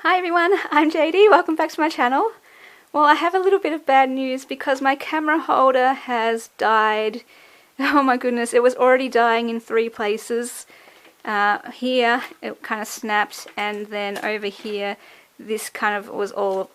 Hi everyone, I'm JD, welcome back to my channel. Well, I have a little bit of bad news because my camera holder has died. Oh my goodness, it was already dying in 3 places. Here it kind of snapped, and then over here this kind of was all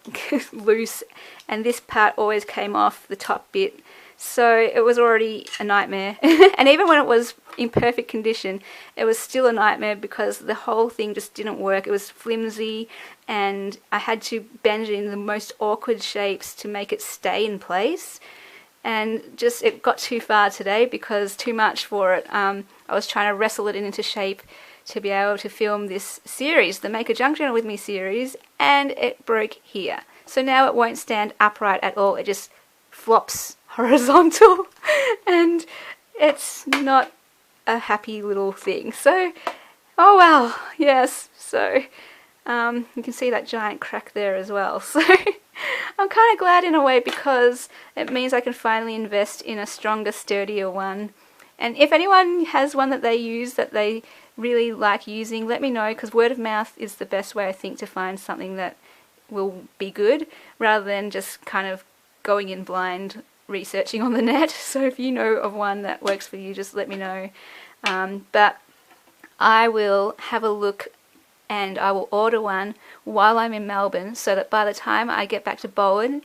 loose, and this part always came off, the top bit. So it was already a nightmare. And even when it was in perfect condition, it was still a nightmare because the whole thing just didn't work. It was flimsy, and I had to bend it in the most awkward shapes to make it stay in place. And just it got too far today because too much for it. I was trying to wrestle it into shape to be able to film this series, the Make a Junk Journal With Me series, and it broke here. So now it won't stand upright at all. It just flops horizontal and it's not a happy little thing. So, oh well, yes. So you can see that giant crack there as well. So I'm kind of glad in a way because it means I can finally invest in a stronger, sturdier one. And if anyone has one that they use that they really like using, let me know, because word of mouth is the best way, I think, to find something that will be good rather than just kind of going in blind researching on the net. So if you know of one that works for you, just let me know. But I will have a look and I will order one while I'm in Melbourne so that by the time I get back to Bowen,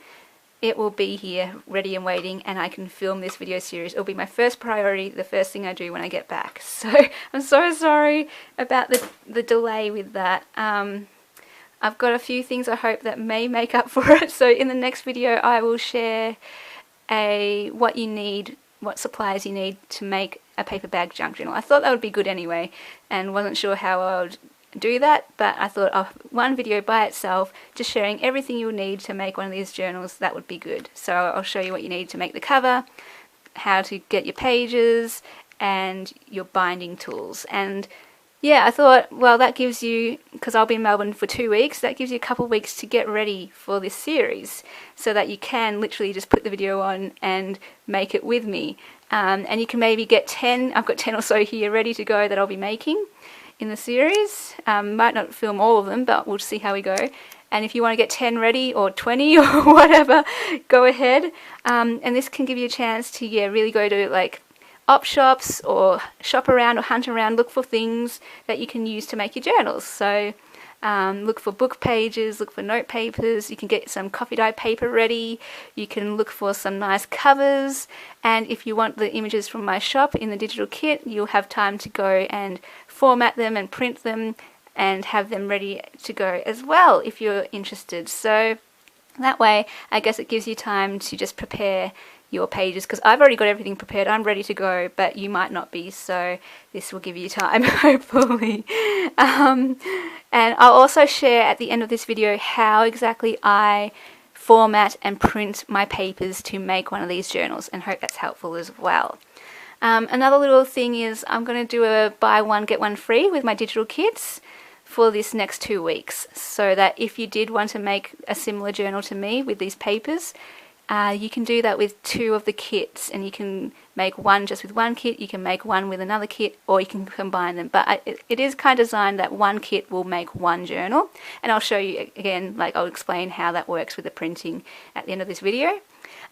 it will be here ready and waiting and I can film this video series. It'll be my first priority, the first thing I do when I get back. So I'm so sorry about the delay with that. I've got a few things I hope that may make up for it. So in the next video I will share what you need, what supplies you need to make a paper bag junk journal. I thought that would be good anyway and wasn't sure how I would do that, but I thought one video by itself, just sharing everything you'll need to make one of these journals, that would be good. So I'll show you what you need to make the cover, how to get your pages, and your binding tools. And yeah, I thought, well, that gives you, because I'll be in Melbourne for 2 weeks, that gives you a couple of weeks to get ready for this series so that you can literally just put the video on and make it with me. And you can maybe get 10, I've got 10 or so here ready to go that I'll be making in the series. Might not film all of them, but we'll see how we go. And if you want to get 10 ready or 20 or whatever, go ahead. And this can give you a chance to, really go to like op shops or shop around or hunt around, look for things that you can use to make your journals. So look for book pages, look for note papers, you can get some coffee dye paper ready, you can look for some nice covers, and if you want the images from my shop in the digital kit, you'll have time to go and format them and print them and have them ready to go as well if you're interested. So that way I guess it gives you time to just prepare your pages, because I've already got everything prepared, I'm ready to go, but you might not be, so this will give you time hopefully. And I'll also share at the end of this video how exactly I format and print my papers to make one of these journals, and hope that's helpful as well. Another little thing is I'm going to do a buy one get one free with my digital kits for this next 2 weeks, so that if you did want to make a similar journal to me with these papers, you can do that with 2 of the kits, and you can make one just with one kit, you can make one with another kit, or you can combine them. But it is kind of designed that one kit will make one journal, and I'll show you again, like I'll explain how that works with the printing at the end of this video.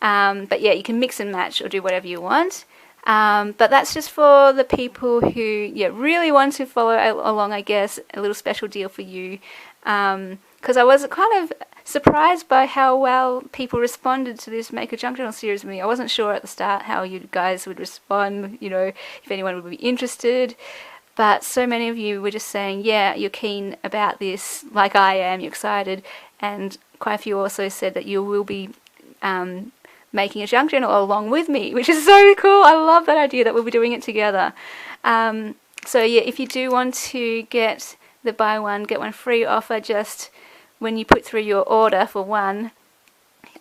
But yeah, you can mix and match or do whatever you want. But that's just for the people who really want to follow along, I guess, a little special deal for you. Because I was kind of surprised by how well people responded to this Make a Junk Journal series with me. I wasn't sure at the start how you guys would respond, if anyone would be interested. But so many of you were just saying, yeah, you're keen about this, like I am, you're excited. And quite a few also said that you will be making a junk journal along with me, which is so cool. I love that idea that we'll be doing it together. So yeah, if you do want to get the buy one get one free offer, just when you put through your order for one,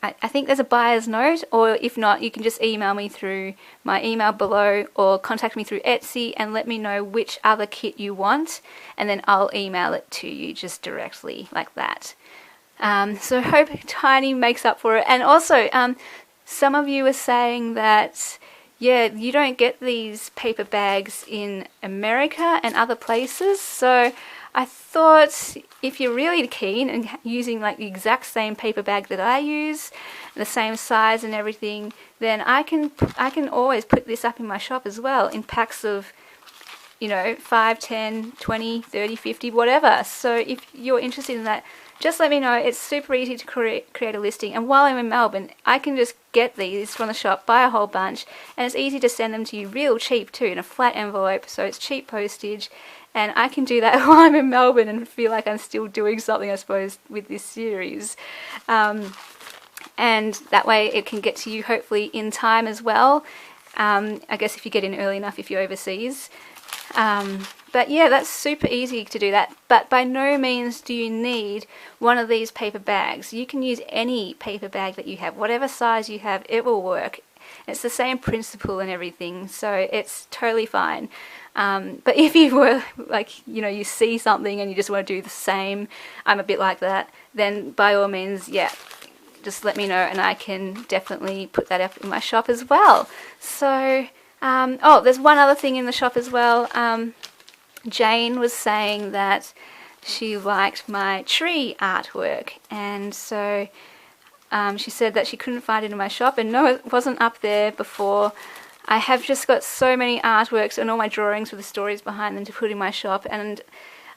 I think there's a buyer's note, or if not, you can just email me through my email below or contact me through Etsy and let me know which other kit you want, and then I'll email it to you just directly like that. So I hope Tiny makes up for it. And also, some of you are saying that, you don't get these paper bags in America and other places, so I thought if you're really keen and using like the exact same paper bag that I use, the same size and everything, then I can always put this up in my shop as well in packs of, you know, 5, 10, 20, 30, 50, whatever. So if you're interested in that, just let me know. It's super easy to create a listing, and while I'm in Melbourne, I can just get these from the shop, buy a whole bunch, and it's easy to send them to you real cheap too, in a flat envelope, so it's cheap postage, and I can do that while I'm in Melbourne and feel like I'm still doing something, I suppose, with this series. And that way it can get to you hopefully in time as well. I guess if you get in early enough if you're overseas. But yeah, that's super easy to do that, but by no means do you need one of these paper bags. You can use any paper bag that you have, whatever size you have, it will work. It's the same principle and everything, so it's totally fine. But if you were like, you know, you see something and you just want to do the same, I'm a bit like that, then by all means, yeah, just let me know and I can definitely put that up in my shop as well. So oh, there's one other thing in the shop as well. Jane was saying that she liked my tree artwork, and so she said that she couldn't find it in my shop, and no, it wasn't up there before. I have just got so many artworks and all my drawings with the stories behind them to put in my shop, and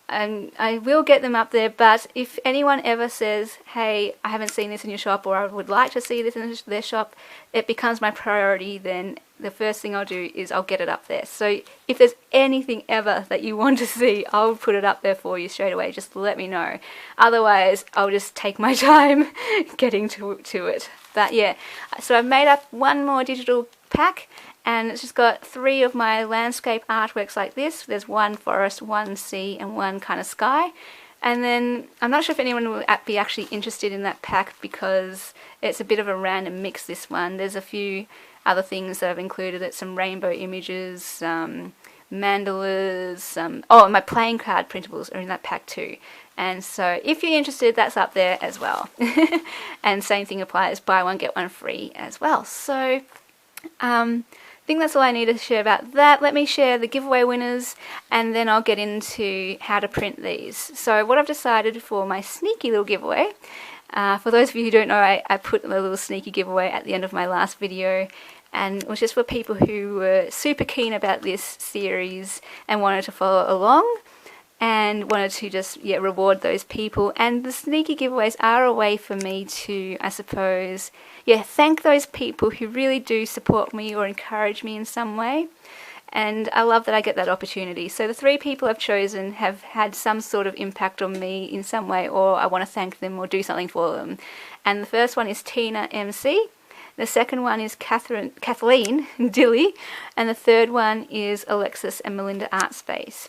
I will get them up there. But if anyone ever says, hey, I haven't seen this in your shop, or I would like to see this in their shop, it becomes my priority. Then the first thing I'll do is I'll get it up there. So if there's anything ever that you want to see, I'll put it up there for you straight away. Just let me know. Otherwise, I'll just take my time getting to it. But yeah, so I've made up one more digital pack, and it's just got 3 of my landscape artworks like this. There's one forest, one sea, and one kind of sky. And then I'm not sure if anyone will be actually interested in that pack because it's a bit of a random mix, this one. There's a few other things that I've included. It's some rainbow images, mandalas, oh, my playing card printables are in that pack too. And so if you're interested, that's up there as well. And same thing applies, buy one, get one free as well. So I think that's all I need to share about that. Let me share the giveaway winners and then I'll get into how to print these. So what I've decided for my sneaky little giveaway, for those of you who don't know, I put a little sneaky giveaway at the end of my last video, and it was just for people who were super keen about this series and wanted to follow along and wanted to just reward those people. And the sneaky giveaways are a way for me to, I suppose, thank those people who really do support me or encourage me in some way. And I love that I get that opportunity. So the 3 people I've chosen have had some sort of impact on me in some way, or I want to thank them or do something for them. And the first one is Tina MC. The second one is Kathleen Dilly. And the third one is Alexis and Melinda Artspace.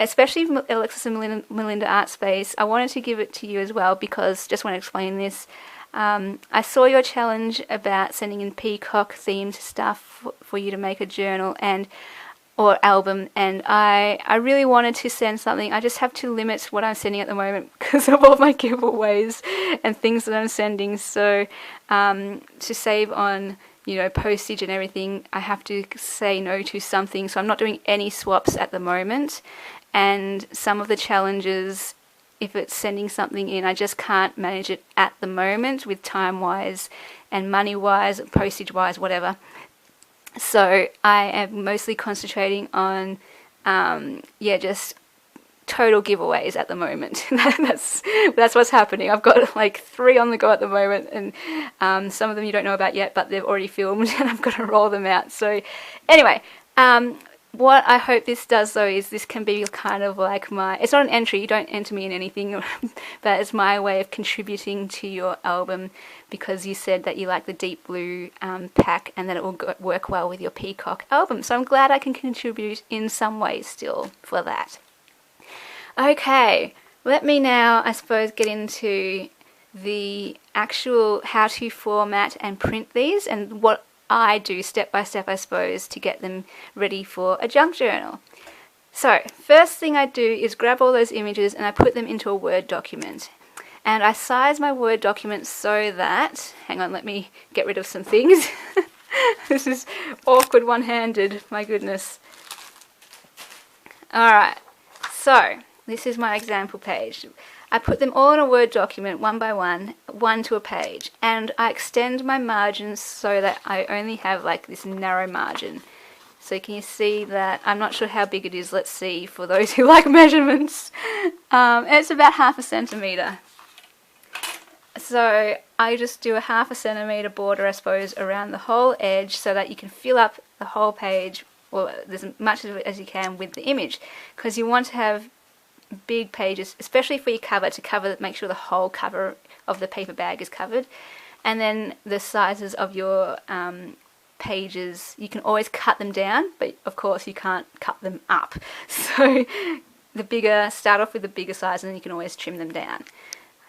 Especially Alexis and Melinda Artspace, I wanted to give it to you as well because, just want to explain this, I saw your challenge about sending in peacock themed stuff for you to make a journal or album, and I really wanted to send something. I just have to limit what I'm sending at the moment because of all my giveaways and things that I'm sending. So to save on, you know, postage and everything, I have to say no to something. So I'm not doing any swaps at the moment, and some of the challenges, if it's sending something in, I just can't manage it at the moment with time-wise and money-wise, postage-wise, whatever. So I am mostly concentrating on, just total giveaways at the moment. that's what's happening. I've got like 3 on the go at the moment, and some of them you don't know about yet, but they've already filmed, and I've got to roll them out. So anyway, what I hope this does though is this can be kind of like it's not an entry, you don't enter me in anything, but it's my way of contributing to your album because you said that you like the deep blue pack and that it will work well with your peacock album. So I'm glad I can contribute in some way still for that. Okay, let me now, I suppose, get into the actual how to format and print these and what I do step by step, I suppose, to get them ready for a junk journal. So first thing I do is grab all those images and I put them into a Word document. And I size my Word document so that, hang on, let me get rid of some things. This is awkward one-handed, my goodness. Alright, So this is my example page. I put them all in a Word document one by one to a page, and I extend my margins so that I only have like this narrow margin. So can you see that? I'm not sure how big it is. Let's see for those who like measurements. It's about 1/2 centimetre. So I just do a 1/2 centimetre border, I suppose, around the whole edge so that you can fill up the whole page, or as much of it as you can, with the image, because you want to have big pages, especially for your cover, to make sure the whole cover of the paper bag is covered. And then the sizes of your pages, you can always cut them down, but of course you can't cut them up. So start off with the bigger size, and then you can always trim them down.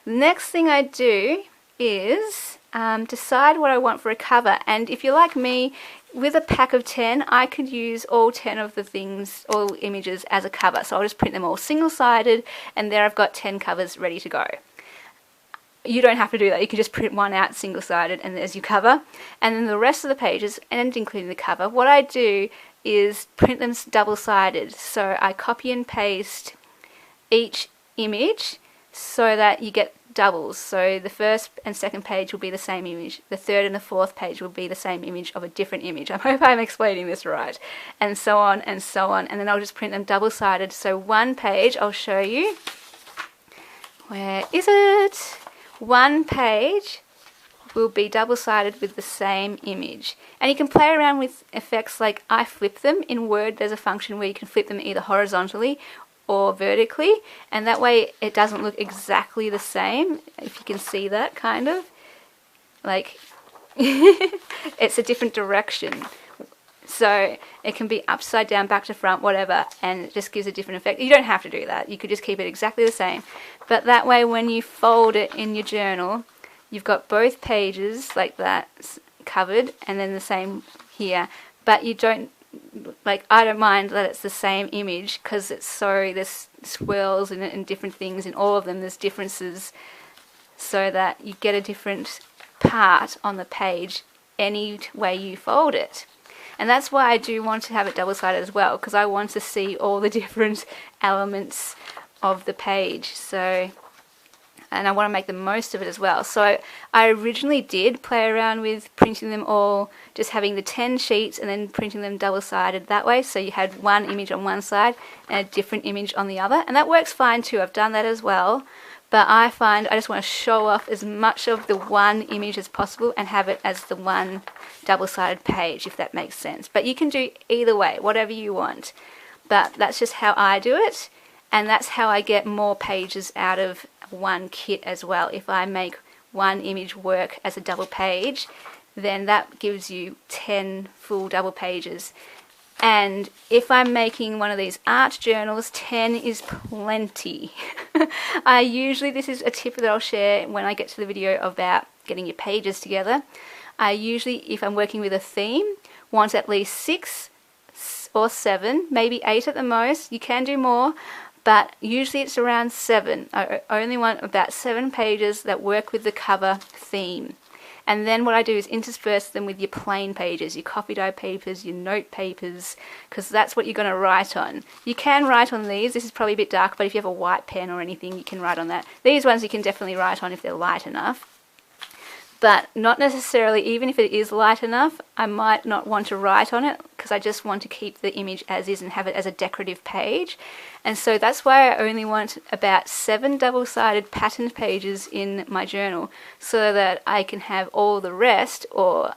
The next thing I do is decide what I want for a cover. And if you're like me, with a pack of 10, I could use all 10 of the things, all images, as a cover. So I'll just print them all single-sided, and there I've got 10 covers ready to go. You don't have to do that. You can just print one out single-sided, and there's your cover. And then the rest of the pages, and including the cover, what I do is print them double-sided. So I copy and paste each image so that you get doubles. So the first and second page will be the same image. The third and the fourth page will be the same image of a different image. I hope I'm explaining this right. And so on and so on. And then I'll just print them double-sided. So one page, I'll show you. Where is it? One page will be double-sided with the same image. And you can play around with effects like I flip them. In Word, there's a function where you can flip them either horizontally or vertically, and that way it doesn't look exactly the same, if you can see that, kind of like it's a different direction, so it can be upside down, back to front, whatever, and it just gives a different effect. You don't have to do that, you could just keep it exactly the same, but that way when you fold it in your journal, you've got both pages like that covered, and then the same here, but you don't, like, I don't mind that it's the same image, because there's swirls in it and different things in all of them, there's differences, so that you get a different part on the page any way you fold it. And that's why I do want to have it double-sided as well, because I want to see all the different elements of the page. So, and I want to make the most of it as well. So I originally did play around with printing them all, just having the 10 sheets and then printing them double-sided that way, so you had one image on one side and a different image on the other, and that works fine too. I've done that as well, but I find I just want to show off as much of the one image as possible and have it as the one double-sided page, if that makes sense. But you can do either way, whatever you want, but that's just how I do it, and that's how I get more pages out of one kit as well. If I make one image work as a double page, then that gives you 10 full double pages. And if I'm making one of these art journals, 10 is plenty. This is a tip that I'll share when I get to the video about getting your pages together. I usually, if I'm working with a theme, want at least 6 or 7, maybe 8 at the most. You can do more, but usually it's around 7. I only want about 7 pages that work with the cover theme. And then what I do is intersperse them with your plain pages, your coffee dye papers, your note papers, because that's what you're going to write on. You can write on these. This is probably a bit dark, but if you have a white pen or anything, you can write on that. These ones you can definitely write on if they're light enough. But not necessarily, even if it is light enough, I might not want to write on it, because I just want to keep the image as is and have it as a decorative page. And so that's why I only want about 7 double-sided patterned pages in my journal, so that I can have all the rest, or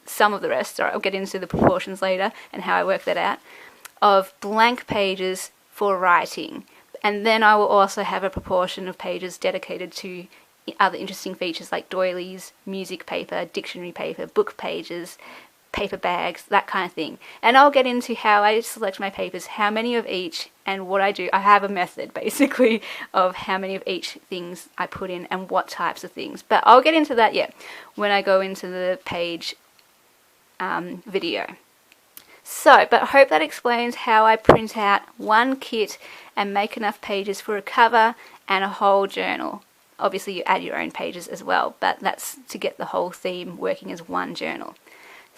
some of the rest, or I'll get into the proportions later and how I work that out, of blank pages for writing. And then I will also have a proportion of pages dedicated to other interesting features like doilies, music paper, dictionary paper, book pages, paper bags, that kind of thing. And I'll get into how I select my papers, how many of each, and what I do. I have a method basically of how many of each things I put in and what types of things. But I'll get into that when I go into the page video. So, but I hope that explains how I print out one kit and make enough pages for a cover and a whole journal. Obviously you add your own pages as well, but that's to get the whole theme working as one journal.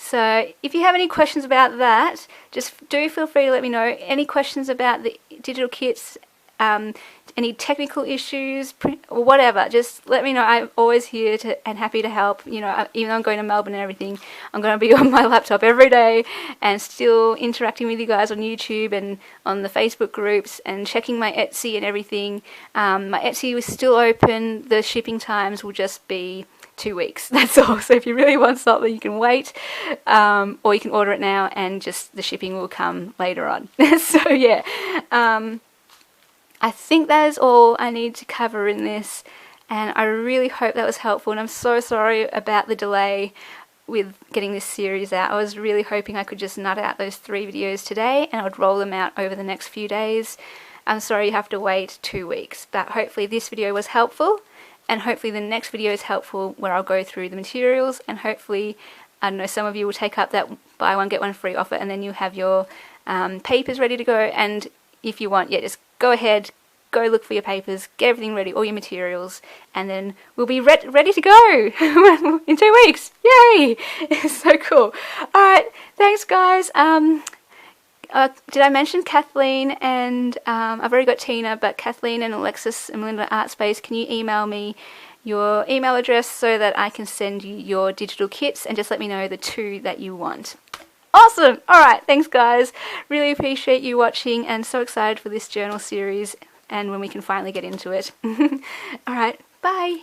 So if you have any questions about that, just do feel free to let me know. Any questions about the digital kits, any technical issues or whatever, just let me know. I'm always here and happy to help. You know, even though I'm going to Melbourne and everything, I'm going to be on my laptop every day and still interacting with you guys on YouTube and on the Facebook groups and checking my Etsy and everything. My Etsy is still open. The shipping times will just be 2 weeks, that's all. So if you really want something, you can wait, or you can order it now and just the shipping will come later on. So yeah, I think that is all I need to cover in this, and I really hope that was helpful, and I'm so sorry about the delay with getting this series out. I was really hoping I could just nut out those 3 videos today and I would roll them out over the next few days. I'm sorry you have to wait 2 weeks, but hopefully this video was helpful. And hopefully the next video is helpful where I'll go through the materials, and hopefully, I don't know, some of you will take up that buy one get one free offer, and then you have your papers ready to go. And if you want, yeah, just go ahead, go look for your papers, get everything ready, all your materials, and then we'll be ready to go in 2 weeks. Yay! It's so cool. Alright, thanks guys. Did I mention Kathleen and I've already got Tina, but Kathleen and Alexis and Melinda Artspace, can you email me your email address so that I can send you your digital kits, and just let me know the 2 that you want. Awesome! Alright, thanks guys. Really appreciate you watching and so excited for this journal series and when we can finally get into it. Alright, bye!